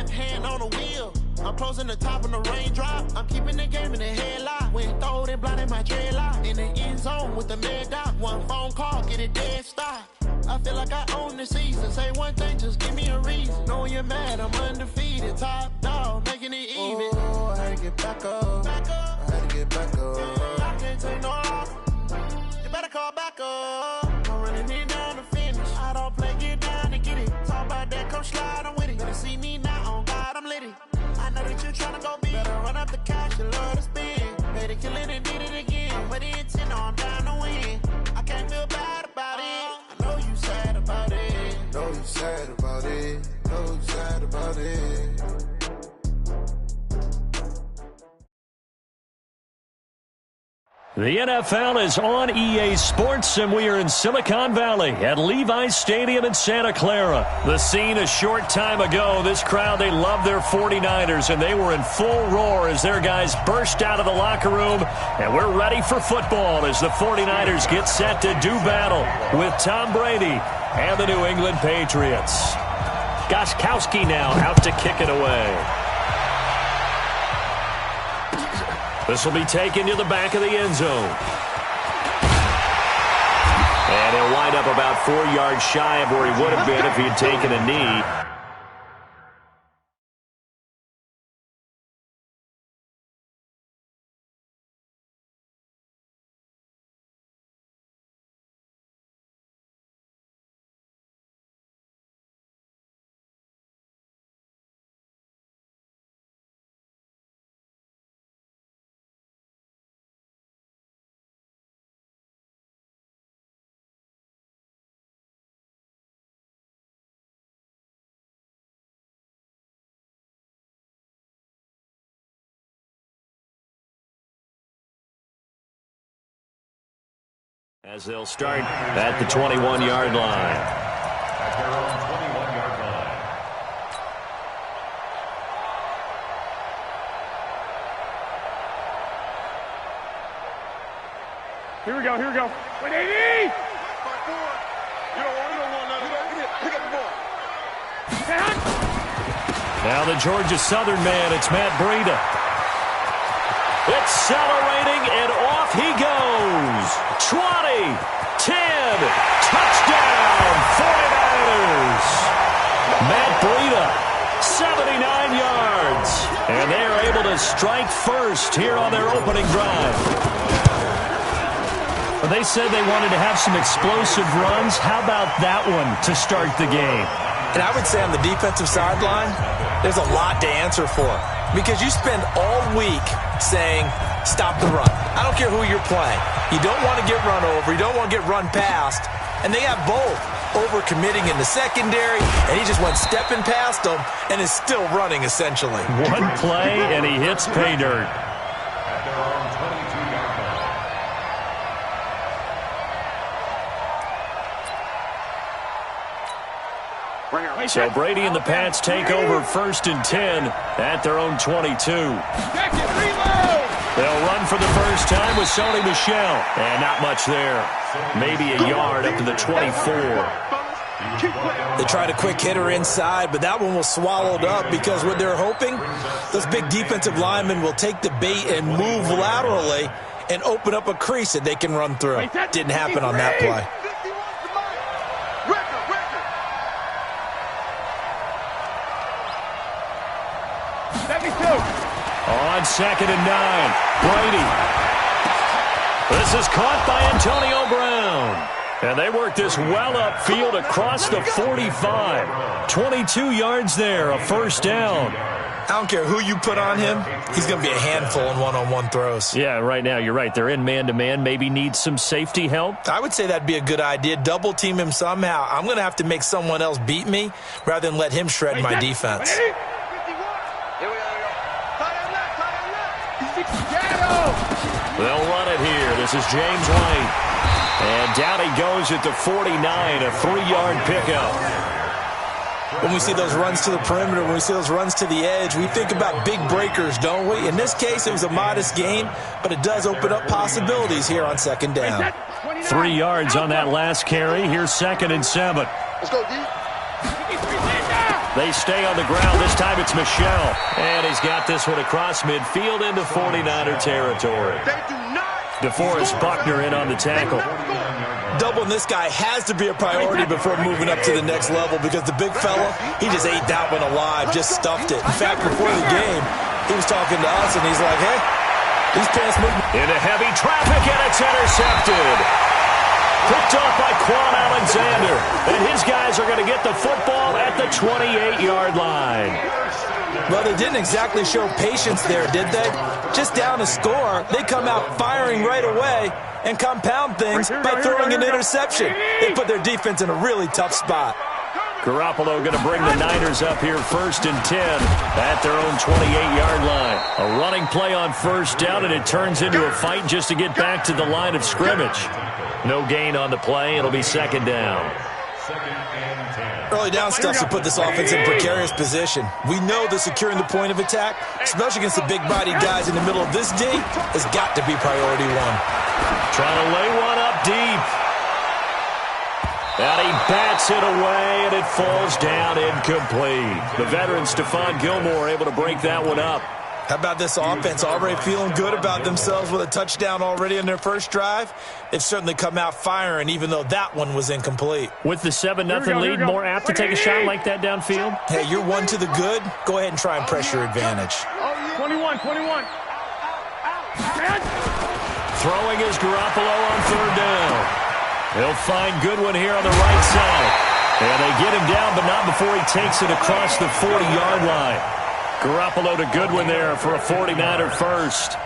left hand on the wheel. I'm closing the top of the raindrop. I'm keeping the game in the headlock. When throw it, blind in my dreadlock. In the end zone with the mad dot. One phone call, get it dead stop. I feel like I own the season. Say one thing, just give me a reason. Knowing you're mad, I'm undefeated. Top dog, making it even. Oh, I had to get back up. I had to get back up. I can't take no off. You better call back up. I'm running it down to finish. I don't play, get down to get it. Talk about that, come slide, I'm with it. Better see me now, on God, I'm lit it. I know that you're tryna go big. Better run up the cash, you love to spend. Better kill it and did it again. But the intent, I'm down to win. I can't feel bad about it. I know you sad about it. Know you sad about it. Know you sad about it. The NFL is on EA Sports, and we are in Silicon Valley at Levi's Stadium in Santa Clara. The scene a short time ago. This crowd, they love their 49ers, and they were in full roar as their guys burst out of the locker room. And we're ready for football as the 49ers get set to do battle with Tom Brady and the New England Patriots. Gostkowski now out to kick it away. This will be taken to the back of the end zone. And he'll wind up about 4 yards shy of where he would have been if he had taken a knee. As they'll start at the 21-yard line. At their own 21-yard line. Here we go, here we go. 180! Pick up the ball. Now the Georgia Southern man, it's Matt Breida. Accelerating, and off he goes. 20, 10, touchdown, 49ers. Matt Breida, 79 yards. And they are able to strike first here on their opening drive. Well, they said they wanted to have some explosive runs. How about that one to start the game? And I would say on the defensive sideline, there's a lot to answer for. Because you spend all week saying, stop the run. I don't care who you're playing. You don't want to get run over. You don't want to get run past. And they have both. Over-committing in the secondary, and he just went stepping past them and is still running, essentially. One play, and he hits pay dirt. At their own 22-yard line. So Brady and the Pats take over 1st and 10 at their own 22. They'll run for the first time with Sony Michel. And not much there. Maybe a yard up to the 24. They tried a quick hitter inside, but that one was swallowed up because what they're hoping, those big defensive linemen will take the bait and move laterally and open up a crease that they can run through. Didn't happen on that play. On 2nd and 9, Brady. This is caught by Antonio Brown. And they work this well upfield across the 45. 22 yards there, a first down. I don't care who you put on him. He's going to be a handful in one-on-one throws. Yeah, right now you're right. They're in man-to-man. Maybe need some safety help. I would say that'd be a good idea. Double team him somehow. I'm going to have to make someone else beat me rather than let him shred my defense. They'll run it here. This is James White. And down he goes at the 49, a 3-yard pickup. When we see those runs to the perimeter, when we see those runs to the edge, we think about big breakers, don't we? In this case, it was a modest gain, but it does open up possibilities here on 2nd down. 3 yards on that last carry. Here's 2nd and 7. Let's go, D. They stay on the ground. This time it's Michel. And he's got this one across midfield into 49er territory. DeForest Buckner in on the tackle. Doubling this guy has to be a priority before moving up to the next level because the big fella, he just ate that one alive, just stuffed it. In fact, before the game, he was talking to us, and he's like, hey, these pants move. Into heavy traffic, and it's intercepted. Picked off by Quan Alexander. And his guys are going to get the football at the 28-yard line. Well, they didn't exactly show patience there, did they? Just down a score, they come out firing right away and compound things by throwing an interception. They put their defense in a really tough spot. Garoppolo going to bring the Niners up here 1st and 10 at their own 28-yard line. A running play on first down, and it turns into a fight just to get back to the line of scrimmage. No gain on the play. It'll be 2nd down. Early down stuff to put this offense in precarious position. We know that securing the point of attack, especially against the big-bodied guys in the middle of this D, has got to be priority one. Trying to lay one up deep. And he bats it away, and it falls down incomplete. The veteran Stephon Gilmore able to break that one up. How about this offense? Already feeling good about themselves with a touchdown already in their first drive. They've certainly come out firing, even though that one was incomplete. With the 7-0 lead, more apt to take a shot like that downfield? Hey, you're one to the good. Go ahead and try and press your advantage. 21. Throwing is Garoppolo on 3rd down. He'll find Goodwin here on the right side. And they get him down, but not before he takes it across the 40-yard line. Garoppolo to Goodwin there for a 49er first.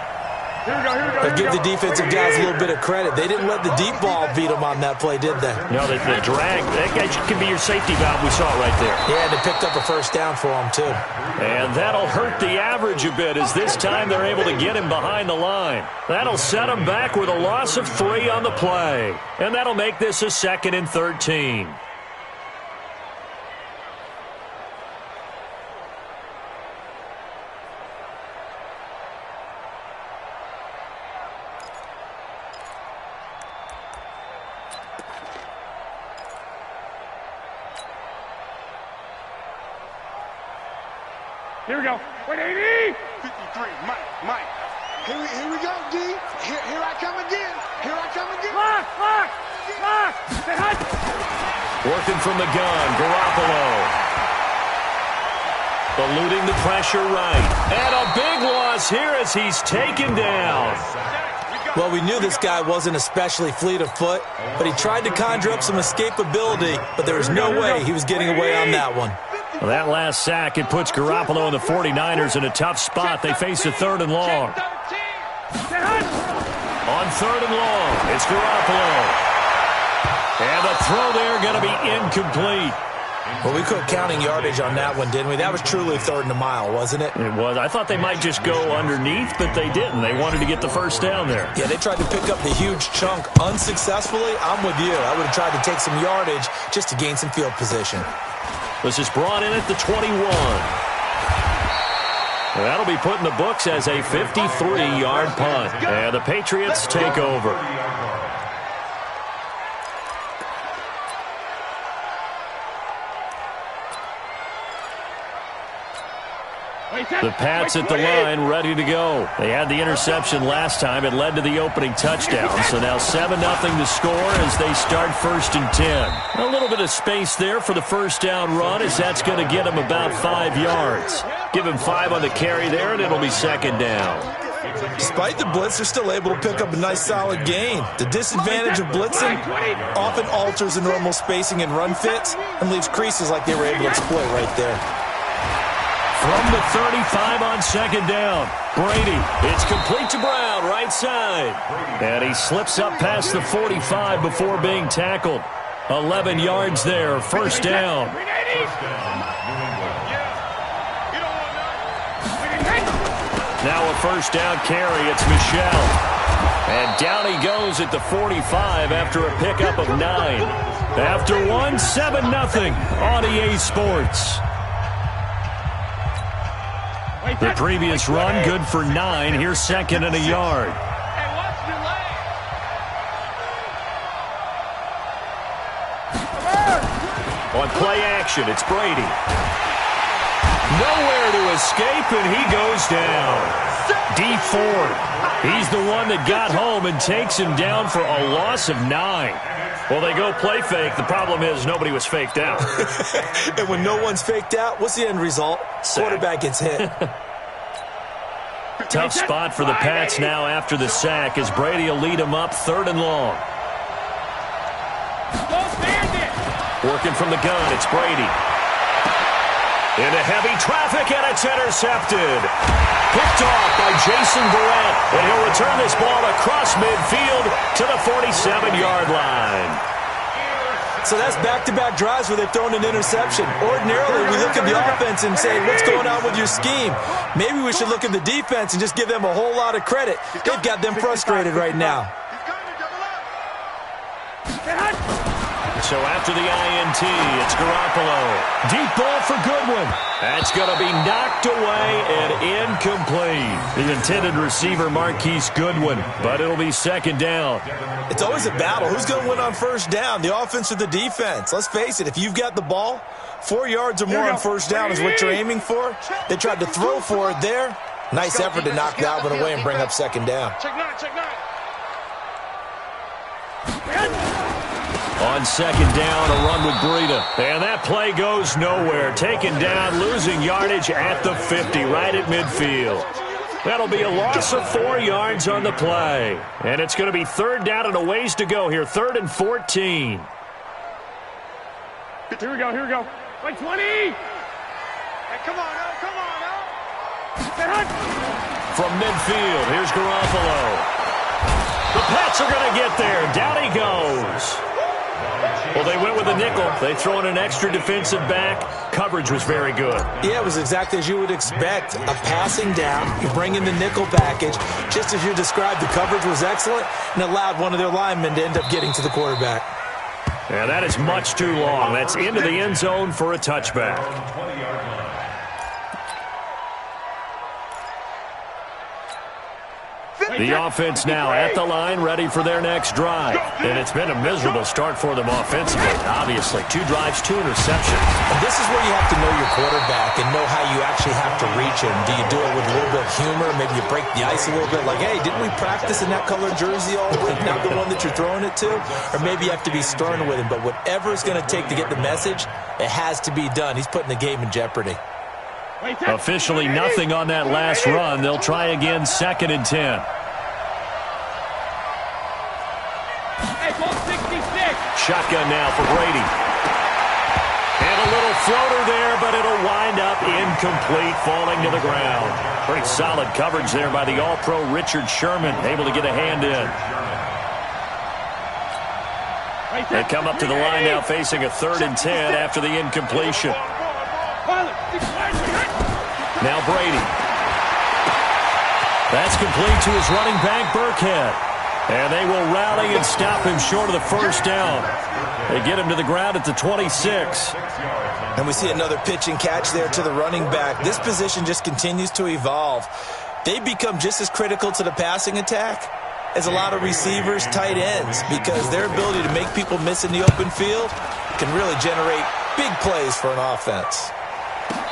But give the defensive guys a little bit of credit. They didn't let the deep ball beat them on that play, did they? No, the drag, that could be your safety valve. We saw it right there. Yeah, they picked up a first down for them, too. And that'll hurt the average a bit as this time they're able to get him behind the line. That'll set him back with a loss of 3 on the play. And that'll make this a 2nd and 13. Here we go. 180. 53, Mike. Here we go, D. Here I come again. Lock. Stay hot. Working from the gun, Garoppolo. Eluding the pressure right. And a big loss here as he's taken down. Well, we knew this guy wasn't especially fleet of foot, but he tried to conjure up some escapability, but there was no way he was getting away on that one. Well, that last sack, it puts Garoppolo and the 49ers in a tough spot. They face a 3rd and long. On 3rd and long, it's Garoppolo. And the throw there going to be incomplete. Well, we quit counting yardage on that one, didn't we? That was truly 3rd and a mile, wasn't it? It was. I thought they might just go underneath, but they didn't. They wanted to get the first down there. Yeah, they tried to pick up the huge chunk unsuccessfully. I'm with you. I would have tried to take some yardage just to gain some field position. This is brought in at the 21. That'll be put in the books as a 53-yard punt. And the Patriots take over. The Pats at the line, ready to go. They had the interception last time. It led to the opening touchdown. So now 7-0 to score as they start 1st and 10. A little bit of space there for the first down run as that's going to get him about 5 yards. Give him 5 on the carry there, and it'll be 2nd down. Despite the blitz, they're still able to pick up a nice solid gain. The disadvantage of blitzing often alters the normal spacing and run fits and leaves creases like they were able to exploit right there. From the 35 on 2nd down, Brady. It's complete to Brown, right side. And he slips up past the 45 before being tackled. 11 yards there, 1st down. Now a 1st down carry, it's Michel. And down he goes at the 45 after a pickup of 9. After one, 7-0 on EA Sports. The previous run, good for 9. Here's 2nd and a yard. On play action, it's Brady. Nowhere to escape, and he goes down. D Ford, he's the one that got home and takes him down for a loss of 9. Well, they go play fake. The problem is nobody was faked out. And when no one's faked out, what's the end result? Quarterback gets hit. Tough spot for the Pats now after the sack as Brady will lead them up 3rd and long. Working from the gun, it's Brady. Into heavy traffic, and it's intercepted. Picked off by Jason Verrett, and he'll return this ball across midfield to the 47-yard line. So that's back-to-back drives where they've thrown an interception. Ordinarily, we look at the offense and say, what's going on with your scheme? Maybe we should look at the defense and just give them a whole lot of credit. They've got them frustrated right now. So after the INT, it's Garoppolo. Deep ball for Goodwin. That's going to be knocked away and incomplete. The intended receiver, Marquise Goodwin, but it'll be 2nd down. It's always a battle. Who's going to win on 1st down, the offense or the defense? Let's face it, if you've got the ball, 4 yards or more on 1st down is what you're aiming for. They tried to throw for it there. Nice effort to knock that one away and bring up 2nd down. Check 9. On 2nd down, a run with Breida. And that play goes nowhere. Taken down, losing yardage at the 50, right at midfield. That'll be a loss of 4 yards on the play. And it's going to be 3rd down and a ways to go here. 3rd and 14. Here we go. Like 20. Hey, come on now. From midfield, here's Garoppolo. The Pats are going to get there. Down he goes. Well, they went with a nickel. They throw in an extra defensive back. Coverage was very good. Yeah, it was exactly as you would expect. A passing down, you bring in the nickel package. Just as you described, the coverage was excellent and allowed one of their linemen to end up getting to the quarterback. And that is much too long. That's into the end zone for a touchback. The offense now at the line, ready for their next drive. And it's been a miserable start for them offensively, obviously. 2 drives, 2 interceptions. And this is where you have to know your quarterback and know how you actually have to reach him. Do you do it with a little bit of humor? Maybe you break the ice a little bit, like, hey, didn't we practice in that colored jersey all week, not the one that you're throwing it to? Or maybe you have to be stern with him. But whatever it's going to take to get the message, it has to be done. He's putting the game in jeopardy. Officially nothing on that last run. They'll try again, 2nd and 10. Shotgun now for Brady. And a little floater there, but it'll wind up incomplete, falling to the ground. Pretty solid coverage there by the All-Pro Richard Sherman, able to get a hand in. They come up to the line now facing a 3rd and 10 after the incompletion. Now Brady. That's complete to his running back, Burkhead. And they will rally and stop him short of the 1st down. They get him to the ground at the 26. And we see another pitch and catch there to the running back. This position just continues to evolve. They become just as critical to the passing attack as a lot of receivers, tight ends, because their ability to make people miss in the open field can really generate big plays for an offense.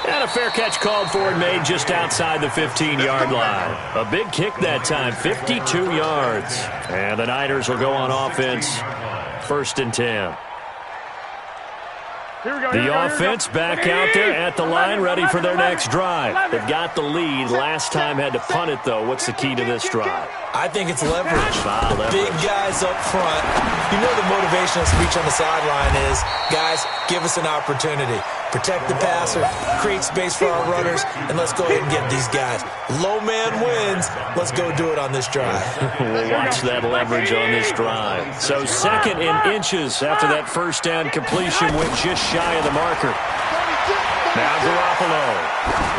And a fair catch called for and made just outside the 15-yard line. A big kick that time, 52 yards. And the Niners will go on offense, 1st and 10. The offense back out there at the line, ready for their next drive. They've got the lead. Last time had to punt it, though. What's the key to this drive? I think it's leverage. The big guys up front. You know the motivational speech on the sideline is, guys, give us an opportunity. Protect the passer, create space for our runners, and let's go ahead and get these guys. Low man wins. Let's go do it on this drive. We'll watch that leverage on this drive. So 2nd in inches after that 1st down completion went just shy of the marker. Now Garoppolo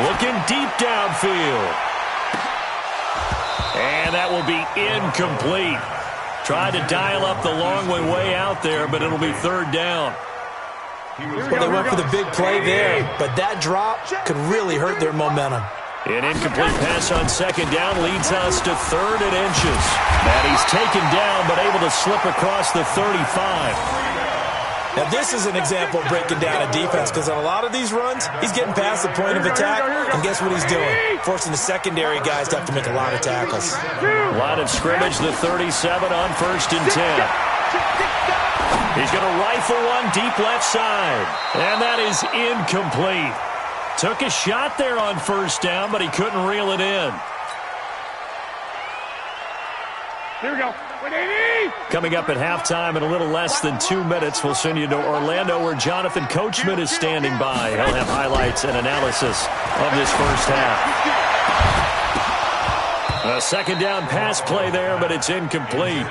looking deep downfield. And that will be incomplete. Tried to dial up the long way out there, but it'll be 3rd down. Well, they went for the big play there, but that drop could really hurt their momentum. An incomplete pass on 2nd down leads us to 3rd and inches. And he's taken down, but able to slip across the 35. Now, this is an example of breaking down a defense because on a lot of these runs, he's getting past the point of attack, and guess what he's doing? Forcing the secondary guys to have to make a lot of tackles. Line of scrimmage, the 37 on 1st and 10. He's going to rifle one deep left side, and that is incomplete. Took a shot there on 1st down, but he couldn't reel it in. Here we go. Coming up at halftime in a little less than 2 minutes, we'll send you to Orlando where Jonathan Coachman is standing by. He'll have highlights and analysis of this first half. A 2nd down pass play there, but it's incomplete.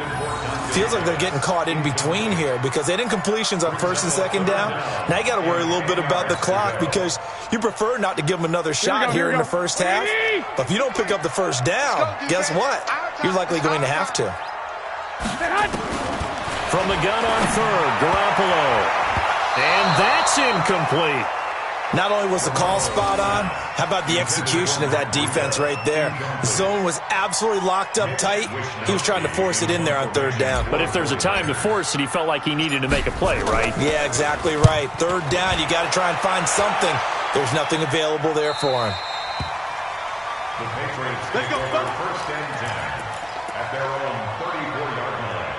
Feels like they're getting caught in between here because they didn't completions on 1st and 2nd down. Now you got to worry a little bit about the clock because you prefer not to give them another shot here in the first half. But if you don't pick up the 1st down, guess what? You're likely going to have to. From the gun on 3rd, Garoppolo. And that's incomplete. Not only was the call spot on, how about the execution of that defense right there? The zone was absolutely locked up tight. He was trying to force it in there on 3rd down. But if there's a time to force it, he felt like he needed to make a play, right? Yeah, exactly right. 3rd down, you got to try and find something. There's nothing available there for him. The Patriots take over 1st and 10 at their own 34-yard line.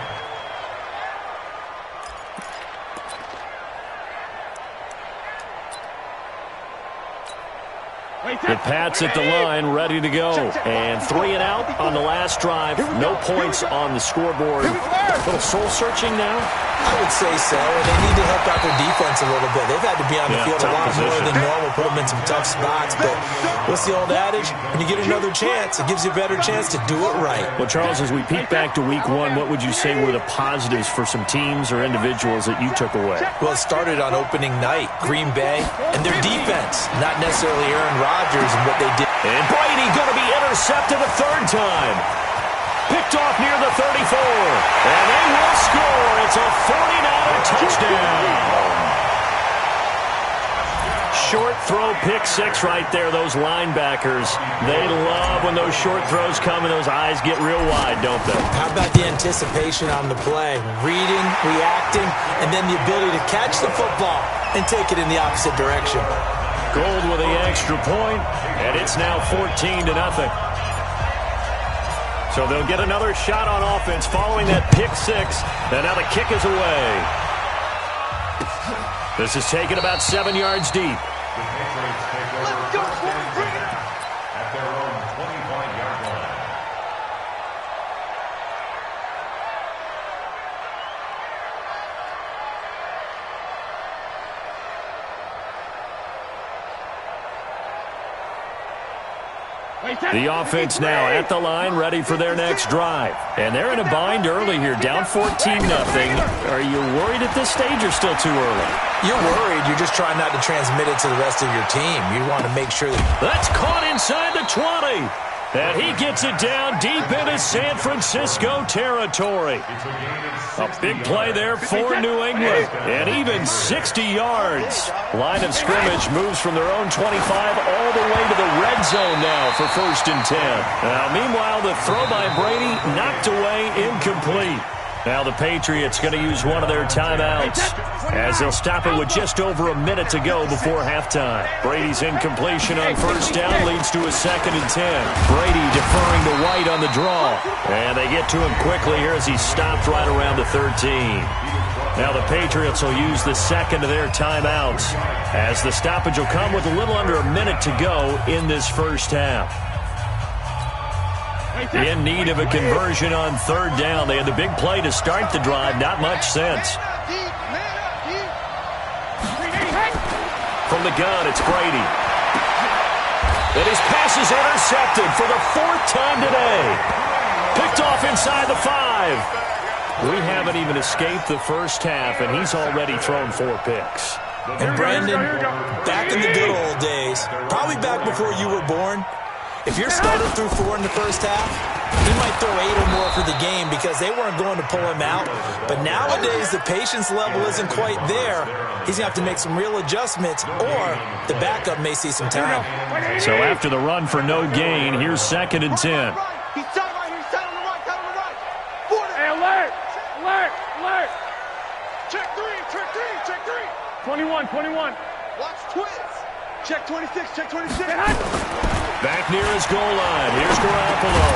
The Pats at the line, ready to go. And 3 and out on the last drive. No points on the scoreboard. A little soul-searching now? I would say so, and they need to help out their defense a little bit. They've had to be on the field a lot more than normal, put them in some tough spots. But what's the old adage? When you get another chance, it gives you a better chance to do it right. Well, Charles, as we peek back to week 1, what would you say were the positives for some teams or individuals that you took away? Well, it started on opening night, Green Bay, and their defense, not necessarily Aaron Rodgers and what they did. And Brady going to be intercepted a 3rd time. Picked off near the 34. And they will score. It's a 49er touchdown. Short throw, pick 6 right there, those linebackers. They love when those short throws come and those eyes get real wide, don't they? How about the anticipation on the play? Reading, reacting, and then the ability to catch the football and take it in the opposite direction. Gold with the extra point, and it's now 14-0. So they'll get another shot on offense following that pick 6, and now the kick is away. This is taken about 7 yards deep. The Patriots take over 1st and 10 at their own 25-yard line. The offense now at the line, ready for their next drive. And they're in a bind early here, down 14-0. Are you worried at this stage or still too early? You're worried. You're just trying not to transmit it to the rest of your team. You want to make sure that... That's caught inside the 20. And he gets it down deep into San Francisco territory. A big play there for New England. And even 60 yards. Line of scrimmage moves from their own 25 all the way to the red zone now for 1st and 10. Now, meanwhile, the throw by Brady knocked away, incomplete. Now the Patriots going to use one of their timeouts as they'll stop it with just over a minute to go before halftime. Brady's incompletion on 1st down leads to a 2nd and 10. Brady deferring to White on the draw. And they get to him quickly here as he stopped right around the 13. Now the Patriots will use the 2nd of their timeouts as the stoppage will come with a little under a minute to go in this first half. In need of a conversion on 3rd down. They had the big play to start the drive. Not much sense. From the gun, it's Brady. And his pass is intercepted for the 4th time today. Picked off inside the 5. We haven't even escaped the first half, and he's already thrown 4 picks. And Brandon, back in the good old days, probably back before you were born, if your starter threw 4 in the first half, he might throw 8 or more for the game because they weren't going to pull him out. But nowadays, the patience level isn't quite there. He's going to have to make some real adjustments, or the backup may see some time. So after the run for no gain, here's 2nd and 10. He's tight right here. He's tight on the right. Tight on the right. 40. Hey, alert! Alert! Alert! Check 3. Check 3. 21. Watch twins. Check 26, check 26. Back near his goal line. Here's Garoppolo.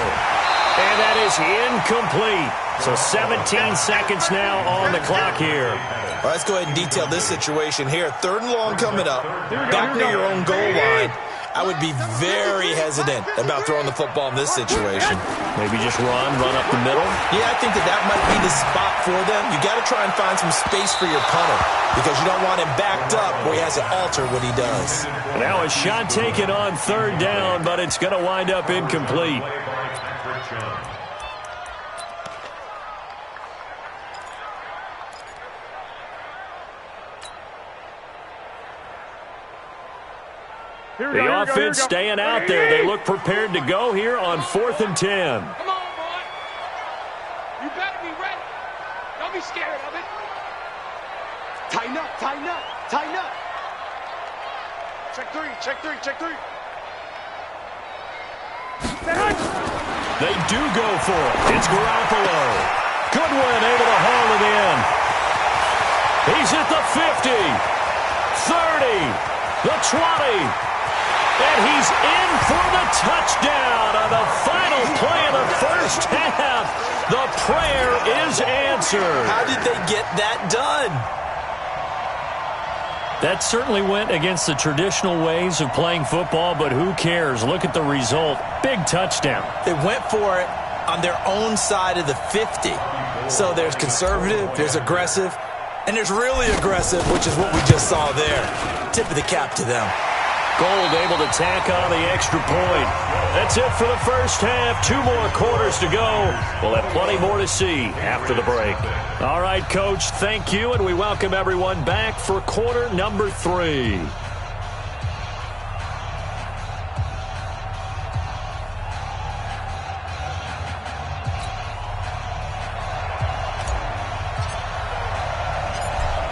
And that is incomplete. So 17 seconds now on the clock here. Well, let's go ahead and detail this situation here. 3rd and long coming up. Back near your own goal line. I would be very hesitant about throwing the football in this situation. Maybe just run up the middle. Yeah, I think that might be the spot for them. You got to try and find some space for your punter because you don't want him backed up where he has to alter what he does. Now a shot taken on 3rd down, but it's going to wind up incomplete. The offense staying out there. They look prepared to go here on 4th and 10. Come on, boy. You better be ready. Don't be scared of it. Tighten up, tighten up, tighten up. Check 3, check 3, check 3. They do go for it. It's Garoppolo. Goodwin able to haul it in. He's at the 50, 30, the 20. And he's in for the touchdown on the final play of the first half. The prayer is answered. How did they get that done? That certainly went against the traditional ways of playing football, but who cares? Look at the result. Big touchdown. They went for it on their own side of the 50. So there's conservative, there's aggressive, and there's really aggressive, which is what we just saw there. Tip of the cap to them. Gold able to tack on the extra point. That's it for the first half. 2 more quarters to go. We'll have plenty more to see after the break. All right, Coach, thank you, and we welcome everyone back for quarter number 3.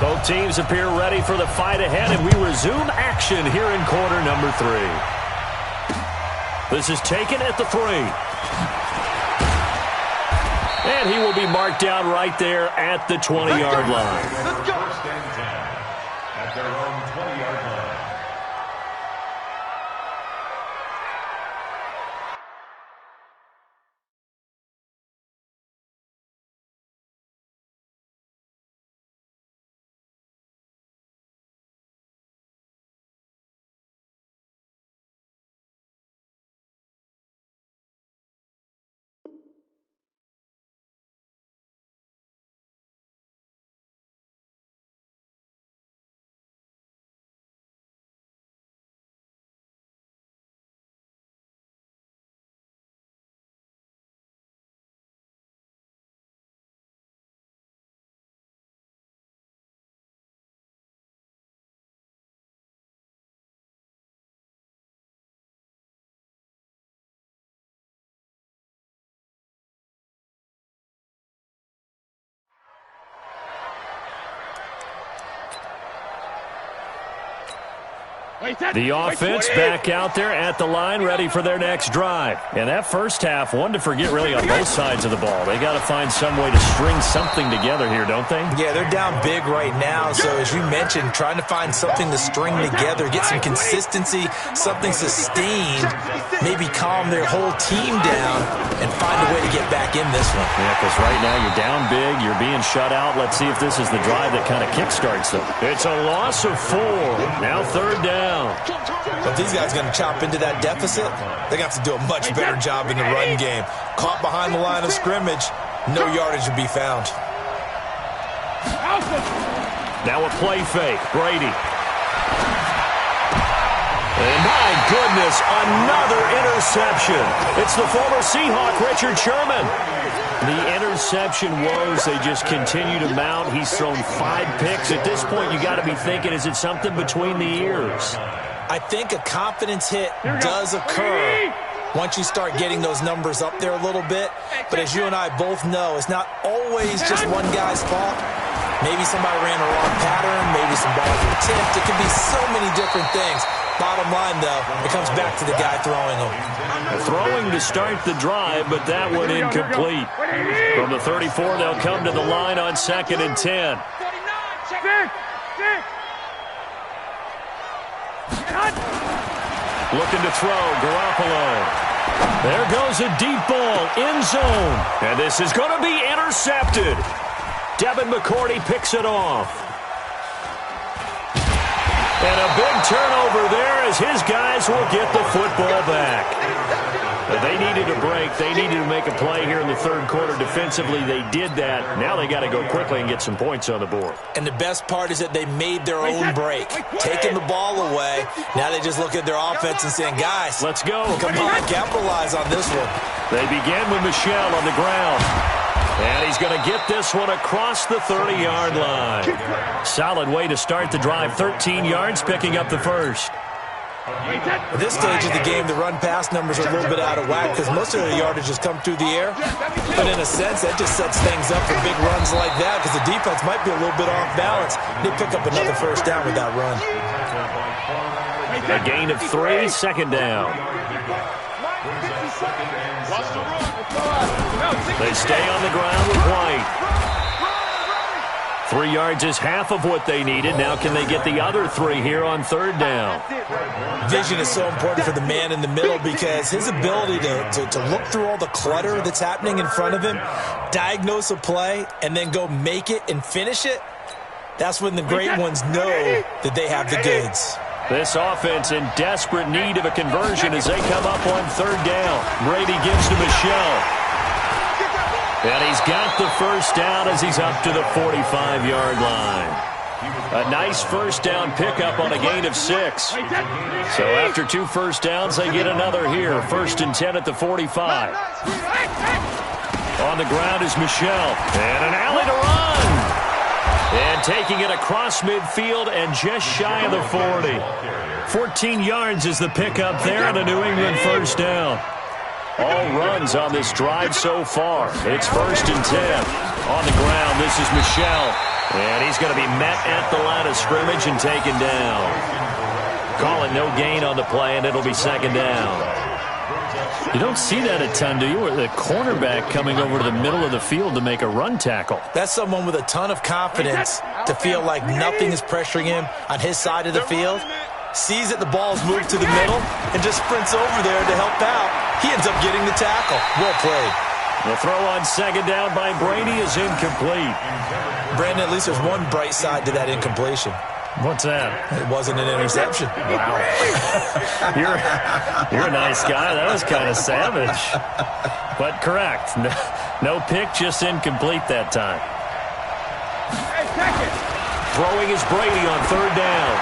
Both teams appear ready for the fight ahead, and we resume action here in quarter number 3. This is taken at the 3. And he will be marked down right there at the 20-yard line. Let's go. First and 10 at their own 20-yard line. The offense back out there at the line, ready for their next drive. And that first half, one to forget really on both sides of the ball. They got to find some way to string something together here, don't they? Yeah, they're down big right now. So as you mentioned, trying to find something to string together, get some consistency, something sustained, maybe calm their whole team down and find a way to get back in this one. Yeah, because right now you're down big, you're being shut out. Let's see if this is the drive that kind of kickstarts them. It's a loss of 4. Now 3rd down. If these guys are going to chop into that deficit, they're going to have to do a much better job in the run game. Caught behind the line of scrimmage, no yardage to be found. Now a play fake. Brady. And my goodness, another interception. It's the former Seahawk, Richard Sherman. The interception woes, they just continue to mount. He's thrown 5 picks. At this point, you got to be thinking, is it something between the ears? I think a confidence hit does occur once you start getting those numbers up there a little bit. But as you and I both know, it's not always just one guy's fault. Maybe somebody ran a wrong pattern. Maybe some balls were tipped. It can be so many different things. Bottom line, though, it comes back to the guy throwing them. Throwing to start the drive, but that one incomplete. From the 34, they'll come to the line on 2nd and 10. Looking to throw, Garoppolo. There goes a deep ball, end zone. And this is going to be intercepted. Devin McCourty picks it off. And a big turnover there as his guys will get the football back. But they needed a break. They needed to make a play here in the third quarter. Defensively, they did that. Now they got to go quickly and get some points on the board. And the best part is that they made their own break, taking the ball away. Now they just look at their offense and saying, guys, let's go. Come on, capitalize on this one. They begin with Michel on the ground. And he's going to get this one across the 30-yard line. Solid way to start the drive. 13 yards, picking up the first. At this stage of the game, the run-pass numbers are a little bit out of whack because most of the yardage has come through the air. But in a sense, that just sets things up for big runs like that because the defense might be a little bit off balance. They pick up another first down with that run. A gain of 3, second down. They stay on the ground with White. 3 yards is half of what they needed. Now can they get the other 3 here on third down? Vision is so important for the man in the middle because his ability to look through all the clutter that's happening in front of him, diagnose a play, and then go make it and finish it, that's when the great ones know that they have the goods. This offense in desperate need of a conversion as they come up on third down. Brady gives to Michel. And he's got the first down as he's up to the 45-yard line. A nice first down pickup on a gain of 6. So after 2 first downs, they get another here. 1st and 10 at the 45. On the ground is Michel. And an alley to run. And taking it across midfield and just shy of the 40. 14 yards is the pickup there and a New England first down. All runs on this drive so far. It's 1st and 10. On the ground, this is Michel. And he's going to be met at the line of scrimmage and taken down. Call it no gain on the play, and it'll be second down. You don't see that a ton, do you? The cornerback coming over to the middle of the field to make a run tackle. That's someone with a ton of confidence to feel like nothing is pressuring him on his side of the field. Sees that the ball's moved to the middle and just sprints over there to help out. He ends up getting the tackle. Well played. The throw on second down by Brady is incomplete. Brandon, at least there's one bright side to that incompletion. What's that? It wasn't an interception. Wow. You're a nice guy. That was kind of savage. But correct. No pick, just incomplete that time. Throwing is Brady on third down.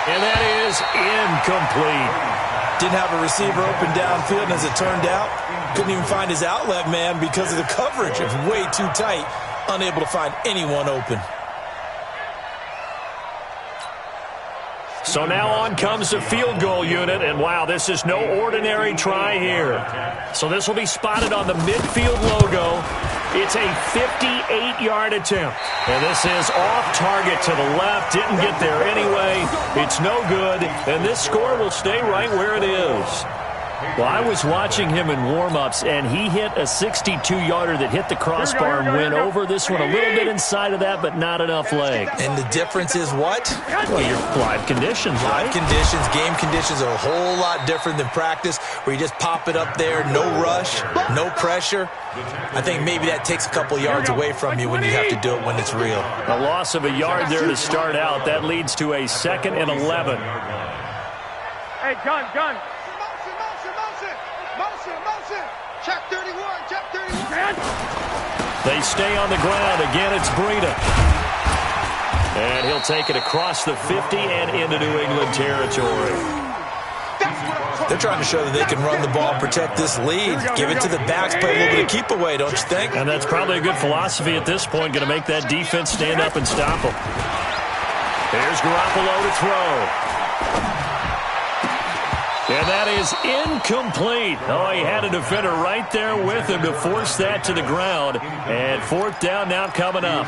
And that is incomplete. Didn't have a receiver open downfield, and as it turned out, couldn't even find his outlet man because of the coverage. It was way too tight, unable to find anyone open. So now on comes the field goal unit, and wow, this is no ordinary try here. So this will be spotted on the midfield logo. It's a 58-yard attempt. And this is off target to the left. Didn't get there anyway. It's no good, and this score will stay right where it is. Well, I was watching him in warm-ups, and he hit a 62-yarder that hit the crossbar and went over. This one a little bit inside of that, but not enough leg. And the difference is what? Well, your live conditions, right? Live conditions, game conditions are a whole lot different than practice, where you just pop it up there, no rush, no pressure. I think maybe that takes a couple yards away from you when you have to do it when it's real. A loss of a yard there to start out. That leads to a 2nd and 11. Hey, gun. Check 31, check 31. They stay on the ground. Again, it's Breida. And he'll take it across the 50 and into New England territory. They're trying to show that they can run the ball, protect this lead, give it to the backs, play a little bit of keep away, don't you think? And that's probably a good philosophy at this point, going to make that defense stand up and stop them. Here's Garoppolo to throw. And that is incomplete. Oh, he had a defender right there with him to force that to the ground. And 4th down now coming up.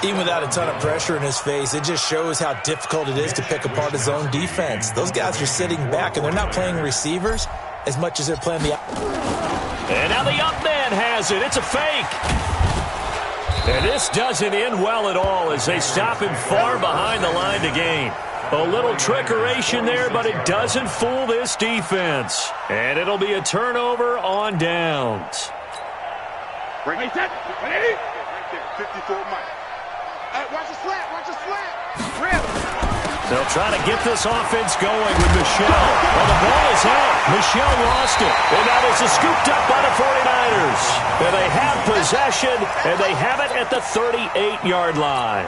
Even without a ton of pressure in his face, it just shows how difficult it is to pick apart his own defense. Those guys are sitting back, and they're not playing receivers as much as they're playing the... And now the up man has it. It's a fake. And this doesn't end well at all as they stop him far behind the line to gain. A little trickeration there, but it doesn't fool this defense. And it'll be a turnover on downs. Right there, 54 Mike. Watch the slant, watch the slant. Rip. They'll try to get this offense going with Michel. Well, the ball is out. Michel lost it. And now this is scooped up by the 49ers. And they have possession, and they have it at the 38-yard line.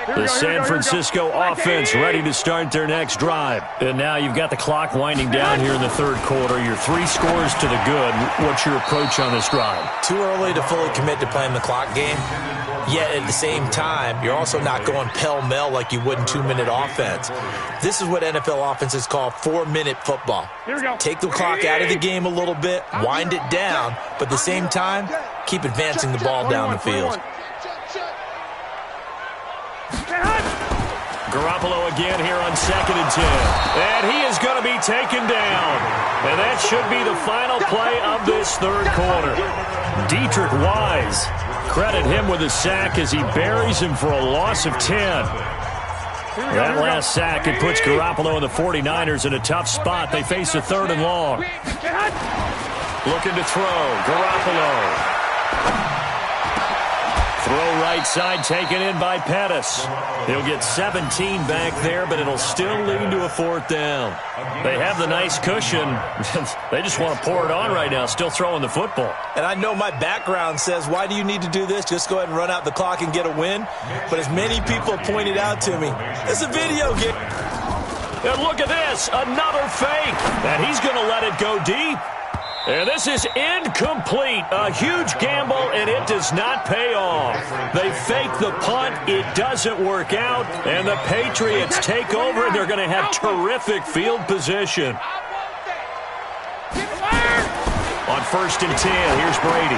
The San Francisco offense ready to start their next drive. And now you've got the clock winding down here in the third quarter. You're 3 scores to the good. What's your approach on this drive? Too early to fully commit to playing the clock game. Yet at the same time, you're also not going pell-mell like you would in 2-minute offense. This is what NFL offenses call 4-minute football. Take the clock out of the game a little bit, wind it down, but at the same time, keep advancing the ball down the field. Garoppolo again here on 2nd and 10. And he is going to be taken down. And that should be the final play of this third quarter. Dietrich Wise, credit him with a sack as he buries him for a loss of 10. That last sack, it puts Garoppolo and the 49ers in a tough spot. They face a 3rd and long. Looking to throw. Garoppolo. Throw right side taken in by Pettis. He'll get 17 back there, but it'll still lead to a 4th down. They have the nice cushion. They just want to pour it on right now, still throwing the football. And I know my background says, why do you need to do this? Just go ahead and run out the clock and get a win. But as many people pointed out to me, it's a video game. And look at this, another fake. And he's going to let it go deep. And this is incomplete. A huge gamble, and it does not pay off. They fake the punt. It doesn't work out. And the Patriots take over, and they're going to have terrific field position. On 1st and 10, here's Brady.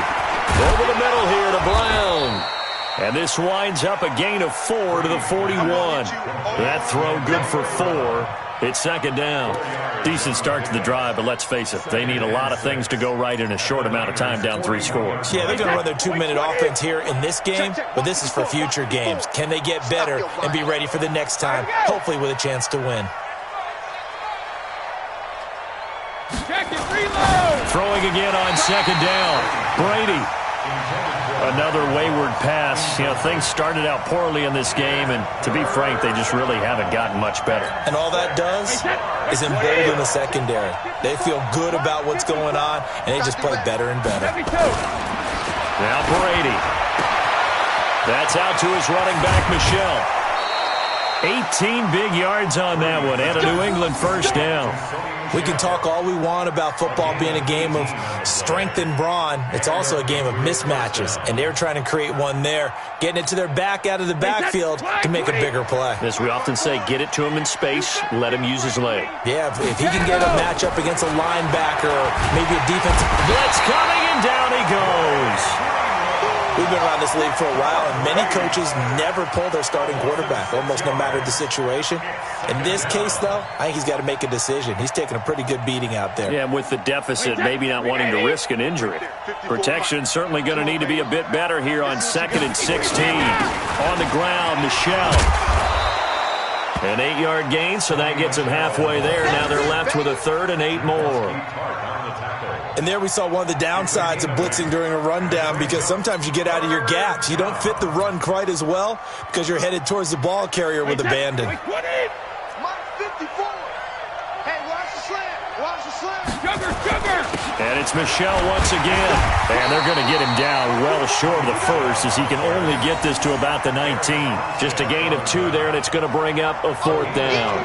Over the middle here to Brown. And this winds up a gain of 4 to the 41. That throw good for 4. It's 2nd down. Decent start to the drive, but let's face it, they need a lot of things to go right in a short amount of time, down 3 scores. Yeah, they're going to run their 2-minute offense here in this game, but this is for future games. Can they get better and be ready for the next time, hopefully with a chance to win? Throwing again on 2nd down. Brady. Another wayward pass. You know, things started out poorly in this game, and to be frank, they just really haven't gotten much better. And all that does is embolden the secondary. They feel good about what's going on, and they just play better and better. Now Brady. That's out to his running back, Michel. 18 big yards on that one, and a New England 1st down. We can talk all we want about football being a game of strength and brawn. It's also a game of mismatches, and they're trying to create one there, getting it to their back out of the backfield to make a bigger play. As we often say, get it to him in space, let him use his leg. Yeah, if he can get a matchup against a linebacker or maybe a defensive blitz coming, and down he goes. We've been around this league for a while, and many coaches never pull their starting quarterback, almost no matter the situation. In this case, though, I think he's got to make a decision. He's taking a pretty good beating out there. Yeah, and with the deficit, maybe not wanting to risk an injury. Protection certainly going to need to be a bit better here on 2nd and 16. On the ground, Michel. An 8-yard gain, so that gets him halfway there. Now they're left with a 3rd and 8 more. And there we saw one of the downsides of blitzing during a rundown, because sometimes you get out of your gaps. You don't fit the run quite as well because you're headed towards the ball carrier with abandon. Mark 54. Hey, watch the slant. Watch the slant. Sugar. And it's Michel once again. And they're going to get him down well short of the 1st, as he can only get this to about the 19. Just a gain of 2 there, and it's going to bring up a 4th down.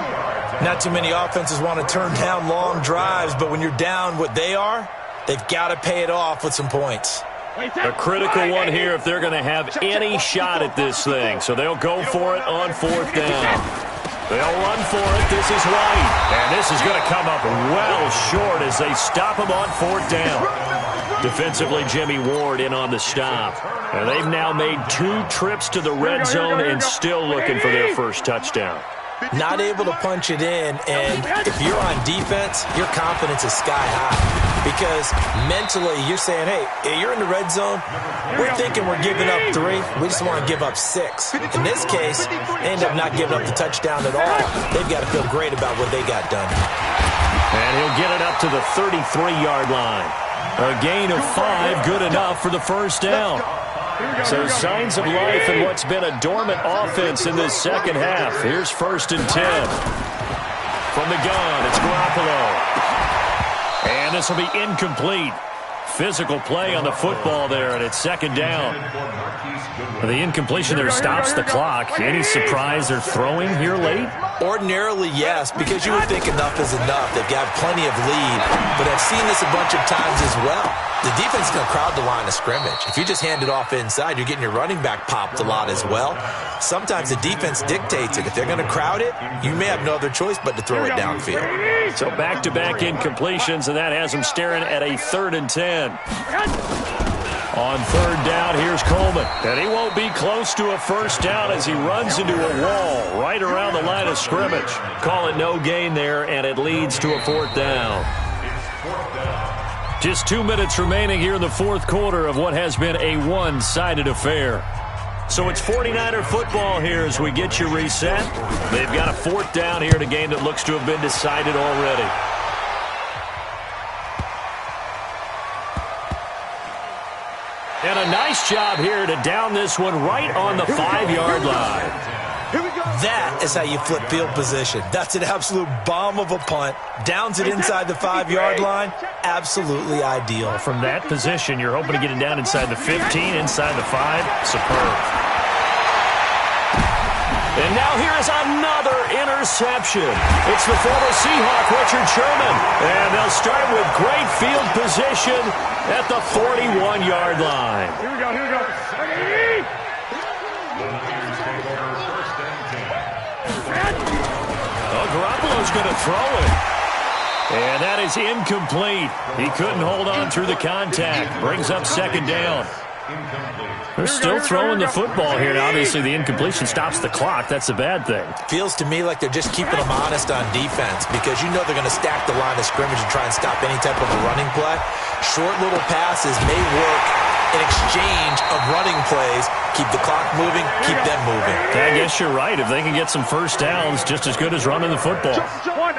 Not too many offenses want to turn down long drives, but when you're down what they are, they've got to pay it off with some points. A critical one here if they're going to have any shot at this thing. So they'll go for it on 4th down. They'll run for it. This is White. And this is going to come up well short as they stop him on 4th down. Defensively, Jimmy Ward in on the stop. And they've now made 2 trips to the red zone and still looking for their first touchdown. not able to punch it in, and if you're on defense, your confidence is sky high. Because mentally, you're saying, hey, you're in the red zone. We're thinking we're giving up 3. We just want to give up 6. In this case, they end up not giving up the touchdown at all. They've got to feel great about what they got done. And he'll get it up to the 33-yard line. A gain of 5, good enough for the first down. So signs of life in what's been a dormant offense in this second half. Here's 1st and 10. From the gun, it's Garoppolo. And this will be incomplete. Physical play on the football there, and it's 2nd down. The incompletion there stops the clock. Any surprise they're throwing here late? Ordinarily, yes, because you would think enough is enough. They've got plenty of lead, but I've seen this a bunch of times as well. The defense is going to crowd the line of scrimmage. If you just hand it off inside, you're getting your running back popped a lot as well. Sometimes the defense dictates it. If they're going to crowd it, you may have no other choice but to throw it downfield. So back-to-back incompletions, and that has them staring at a 3rd and 10. On 3rd down, here's Coleman. And he won't be close to a first down as he runs into a wall right around the line of scrimmage. Call it no gain there, and it leads to a 4th down. Just 2 minutes remaining here in the 4th quarter of what has been a one-sided affair. So it's 49er football here as we get you reset. They've got a 4th down here in a game that looks to have been decided already. And a nice job here to down this one right on the 5-yard line. That is how you flip field position. That's an absolute bomb of a punt. Downs it inside the 5-yard line. Absolutely ideal. From that position, you're hoping to get it down inside the 15, inside the 5. Superb. And now here is another interception. It's the former Seahawk, Richard Sherman. And they'll start with great field position at the 41-yard line. Here we go, here we go. Garoppolo's going to throw it. And that is incomplete. He couldn't hold on through the contact. Brings up 2nd down. They're still throwing the football here. Now, obviously, the incompletion stops the clock. That's a bad thing. Feels to me like they're just keeping them honest on defense because you know they're going to stack the line of scrimmage and try and stop any type of a running play. Short little passes may work in exchange of running plays. Keep the clock moving, keep them moving. I guess you're right. If they can get some first downs, just as good as running the football.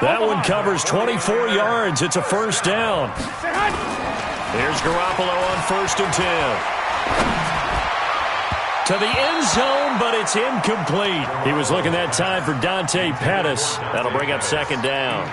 That one covers 24 yards. It's a 1st down. Here's Garoppolo on 1st and 10. To the end zone, but it's incomplete. He was looking that time for Dante Pettis. That'll bring up 2nd down.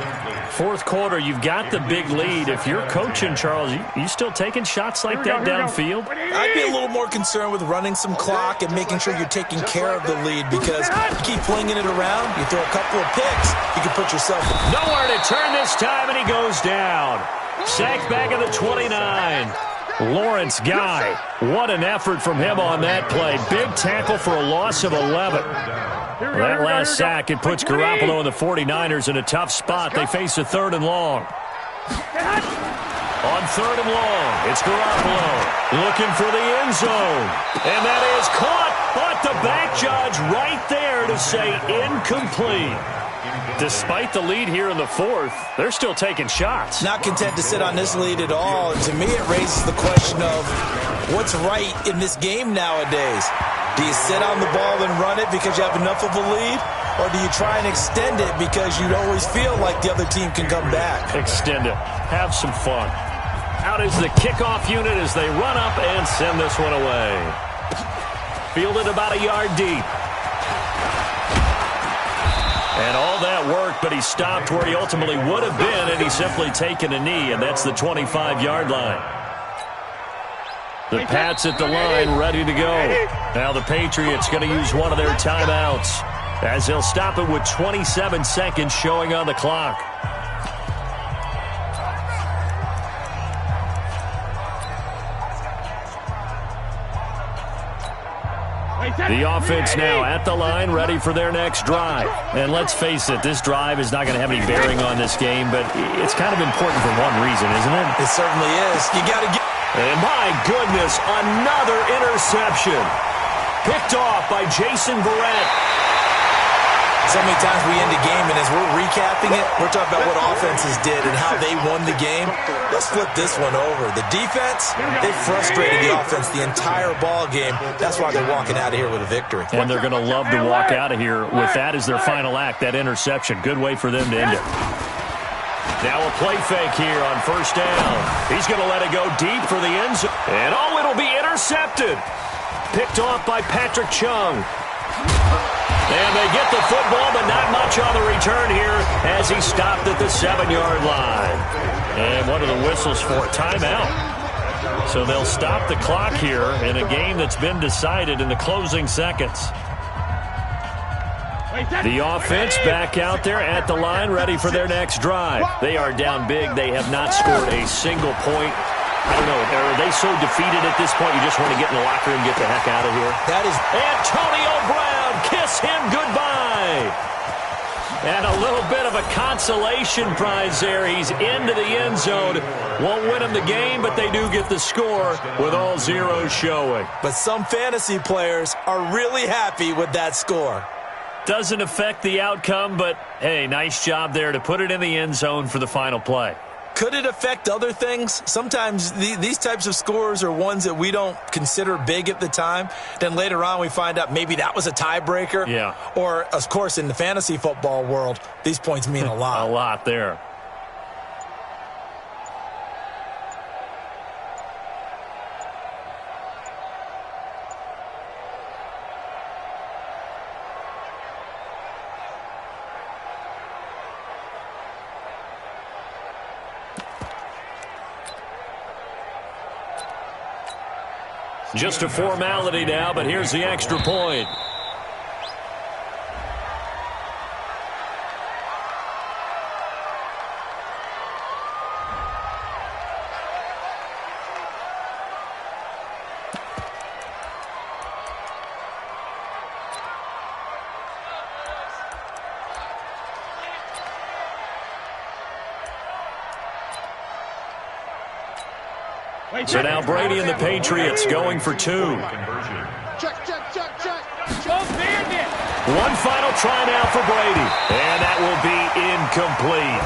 4th quarter, you've got the big lead. If you're coaching, Charles, you still taking shots like that downfield? I'd be a little more concerned with running some clock and making sure you're taking care of the lead because you keep flinging it around, you throw a couple of picks, you can put yourself in. Nowhere to turn this time, and he goes down. Sacked back at the 29. Lawrence Guy, what an effort from him on that play. Big tackle for a loss of 11. That last sack, it puts Garoppolo and the 49ers in a tough spot. They face a 3rd and long. On 3rd and long, it's Garoppolo looking for the end zone. And that is caught, but the back judge right there to say incomplete. Despite the lead here in the 4th, they're still taking shots. Not content to sit on this lead at all. And to me, it raises the question of what's right in this game nowadays. Do you sit on the ball and run it because you have enough of a lead? Or do you try and extend it because you always feel like the other team can come back? Extend it. Have some fun. Out is the kickoff unit as they run up and send this one away. Fielded about a yard deep. And all that worked, but he stopped where he ultimately would have been, and he's simply taken a knee, and that's the 25-yard line. The Pats at the line, ready to go. Now the Patriots going to use one of their timeouts as they'll stop it with 27 seconds showing on the clock. The offense now at the line, ready for their next drive. And let's face it, this drive is not going to have any bearing on this game, but it's kind of important for one reason, isn't it? It certainly is. You got to get... And my goodness, another interception. Picked off by Jason Verrett. So many times we end a game, and as we're recapping it, we're talking about what offenses did and how they won the game. Let's flip this one over. The defense, they frustrated the offense the entire ball game. That's why they're walking out of here with a victory. And they're going to love to walk out of here with that as their final act, that interception. Good way for them to end it. Now a play fake here on first down. He's going to let it go deep for the end zone. And it'll be intercepted. Picked off by Patrick Chung. And they get the football, but not much on the return here as he stopped at the 7-yard line. And what are the whistles for? Timeout. So they'll stop the clock here in a game that's been decided in the closing seconds. The offense back out there at the line, ready for their next drive. They are down big. They have not scored a single point. I don't know. Are they so defeated at this point you just want to get in the locker room and get the heck out of here? That is Antonio Brown. Kiss him goodbye. And a little bit of a consolation prize there. He's into the end zone. Won't win him the game, but they do get the score with all zeros showing. But some fantasy players are really happy with that score. Doesn't affect the outcome, but, hey, nice job there to put it in the end zone for the final play. Could it affect other things? Sometimes these types of scores are ones that we don't consider big at the time. Then later on we find out maybe that was a tiebreaker. Yeah. Or, of course, in the fantasy football world, these points mean a lot. A lot there. Just a formality now, but here's the extra point. So now Brady and the Patriots going for two. Check. One final try now for Brady. And that will be incomplete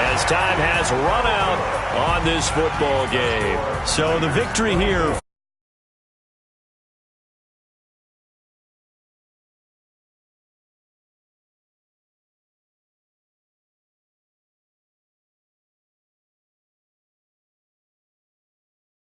as time has run out on this football game. So the victory here